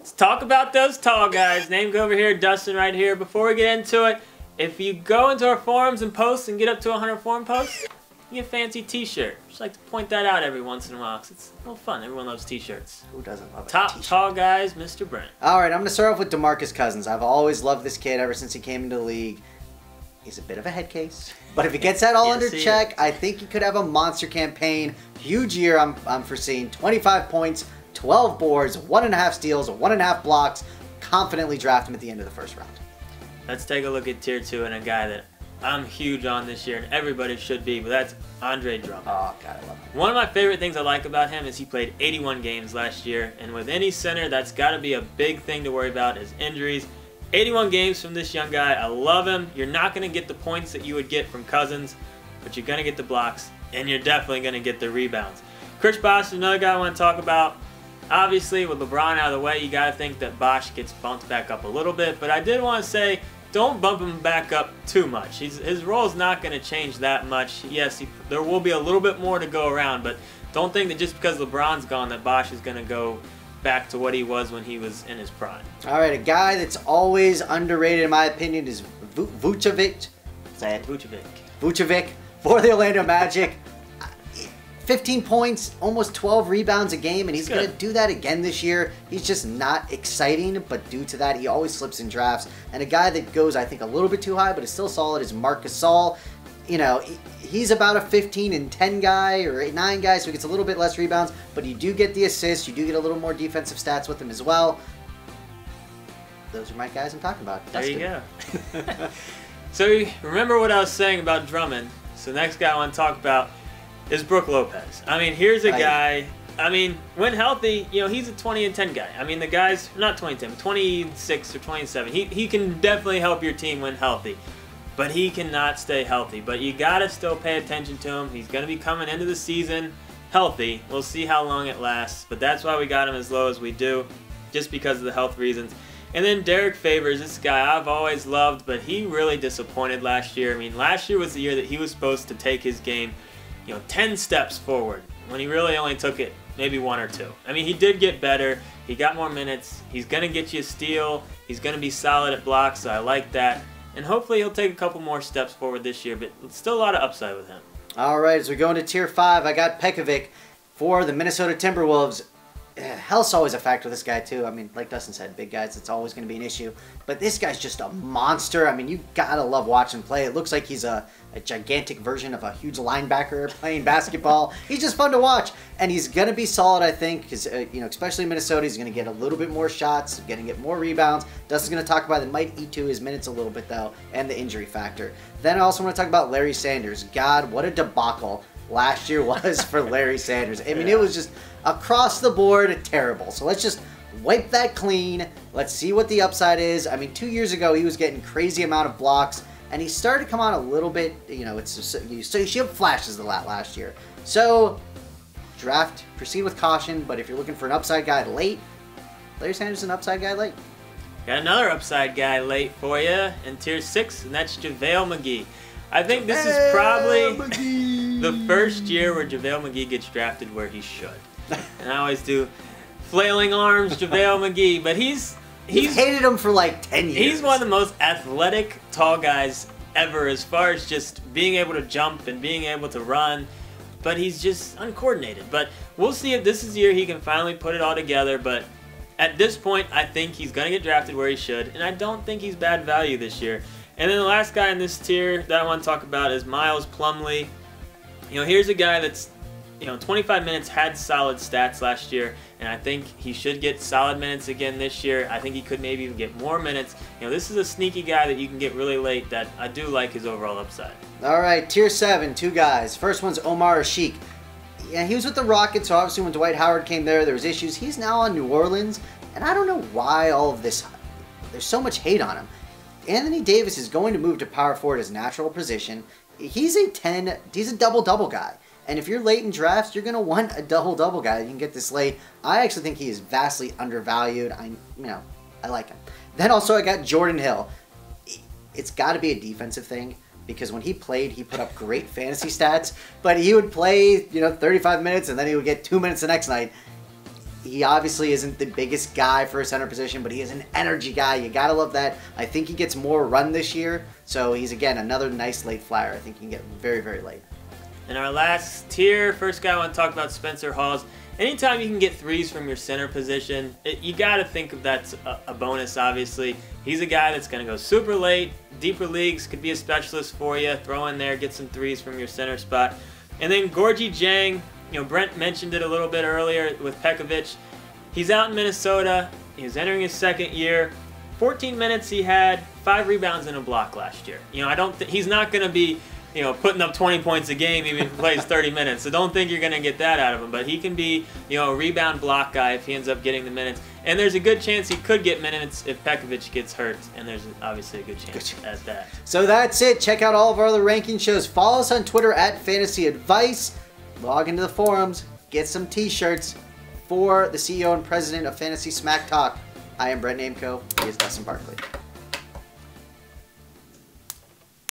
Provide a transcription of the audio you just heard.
Let's talk about those tall guys. Name over here, Dustin right here. Before we get into it, if you go into our forums and post and get up to 100 forum posts, you get a fancy t-shirt. Just like to point that out every once in a while, 'cause it's a little fun. Everyone loves t-shirts. Who doesn't love a Top t-shirt? tall guys, Mr. Brent. All right, I'm going to start off with DeMarcus Cousins. I've always loved this kid ever since he came into the league. He's a bit of a head case, but if he gets that all Yes, under he check, is. I think he could have a monster campaign. Huge year I'm foreseeing. 25 points, 12 boards, 1.5 steals, 1.5 blocks. Confidently draft him at the end of the first round. Let's take a look at tier 2 and a guy that I'm huge on this year and everybody should be, but that's Andre Drummond. Oh, God, I love him. One of my favorite things I like about him is he played 81 games last year, and with any center, that's got to be a big thing to worry about is injuries. 81 games from this young guy. I love him. You're not going to get the points that you would get from Cousins, but you're going to get the blocks, and you're definitely going to get the rebounds. Chris Bosh is another guy I want to talk about. Obviously, with LeBron out of the way, you got to think that Bosh gets bumped back up a little bit, but I did want to say, don't bump him back up too much. His role is not going to change that much. Yes, there will be a little bit more to go around, but don't think that just because LeBron's gone that Bosh is going to go back to what he was when he was in his prime. All right, a guy that's always underrated in my opinion is Vucevic. Say it. Vucevic for the Orlando Magic. 15 points, almost 12 rebounds a game, and he's going to do that again this year. He's just not exciting, but due to that, he always slips in drafts. And a guy that goes, I think, a little bit too high, but is still solid is Marc Gasol. You know, he's about a 15 and 10 guy or 9 guy, so he gets a little bit less rebounds, but you do get the assists. You do get a little more defensive stats with him as well. Those are my guys I'm talking about. There you go. So remember what I was saying about Drummond. So the next guy I want to talk about is Brook Lopez. I mean, here's a guy, I mean, when healthy, you know, he's a 20 and 10 guy. I mean, the guy's not 20 and 10, 26 or 27. He can definitely help your team when healthy, but he cannot stay healthy. But you got to still pay attention to him. He's going to be coming into the season healthy. We'll see how long it lasts, but that's why we got him as low as we do, just because of the health reasons. And then Derek Favors, this guy I've always loved, but he really disappointed last year. I mean, last year was the year that he was supposed to take his game, 10 steps forward, when he really only took it maybe 1 or 2. I mean, he did get better. He got more minutes. He's going to get you a steal. He's going to be solid at blocks, so I like that. And hopefully he'll take a couple more steps forward this year, but still a lot of upside with him. All right, as we go into Tier 5, I got Pekovic for the Minnesota Timberwolves. Health's always a factor with this guy, too. I mean, like Dustin said, big guys, it's always going to be an issue. But this guy's just a monster. I mean, you got to love watching him play. It looks like he's a gigantic version of a huge linebacker playing basketball. He's just fun to watch. And he's going to be solid, I think, because, especially in Minnesota, he's going to get a little bit more shots, going to get more rebounds. Dustin's going to talk about it. Might eat to his minutes a little bit, though, and the injury factor. Then I also want to talk about Larry Sanders. God, what a debacle last year was for Larry Sanders. I mean, it was just across the board terrible. So let's just wipe that clean. Let's see what the upside is. I mean, 2 years ago, he was getting crazy amount of blocks, and he started to come on a little bit. It's just, so you have flashes of that last year. So proceed with caution, but if you're looking for an upside guy late, Larry Sanders is an upside guy late. Got another upside guy late for you in Tier 6, and that's JaVale McGee. I think this is probably the first year where JaVale McGee gets drafted where he should. And I always do flailing arms, JaVale McGee, but he's hated him for like 10 years. He's one of the most athletic tall guys ever as far as just being able to jump and being able to run, but he's just uncoordinated. But we'll see if this is the year he can finally put it all together, but at this point, I think he's going to get drafted where he should, and I don't think he's bad value this year. And then the last guy in this tier that I want to talk about is Miles Plumlee. Here's a guy that's 25 minutes, had solid stats last year, and I think he should get solid minutes again this year. I think he could maybe even get more minutes. This is a sneaky guy that you can get really late that I do like his overall upside. All right, Tier 7, 2 guys. First one's Omar Ashik. Yeah, he was with the Rockets, so obviously when Dwight Howard came there was issues. He's now on New Orleans, and I don't know why all of this, there's so much hate on him. Anthony Davis is going to move to power forward, his natural position. He's a double-double guy. And if you're late in drafts, you're going to want a double-double guy. You can get this late. I actually think he is vastly undervalued. I like him. Then also I got Jordan Hill. It's got to be a defensive thing because when he played, he put up great fantasy stats. But he would play, 35 minutes and then he would get 2 minutes the next night. He obviously isn't the biggest guy for a center position, but he is an energy guy. You gotta love that. I think he gets more run this year, so he's, again, another nice late flyer. I think he can get very, very late. In our last tier, first guy I want to talk about, Spencer Hawes. Anytime you can get threes from your center position, you got to think of that's a bonus, obviously. He's a guy that's going to go super late. Deeper leagues could be a specialist for you. Throw in there, get some threes from your center spot. And then Gorgui Dieng, Brent mentioned it a little bit earlier with Pekovic. He's out in Minnesota. He's entering his second year. 14 minutes he had, 5 rebounds and a block last year. He's not going to be putting up 20 points a game even if he plays 30 minutes. So don't think you're going to get that out of him. But he can be, a rebound block guy if he ends up getting the minutes. And there's a good chance he could get minutes if Pekovic gets hurt. And there's obviously a good chance at that. So that's it. Check out all of our other ranking shows. Follow us on Twitter at Fantasy Advice. Log into the forums. Get some t-shirts for the CEO and president of Fantasy Smack Talk. I am Brent Namco. He is Dustin Barkley.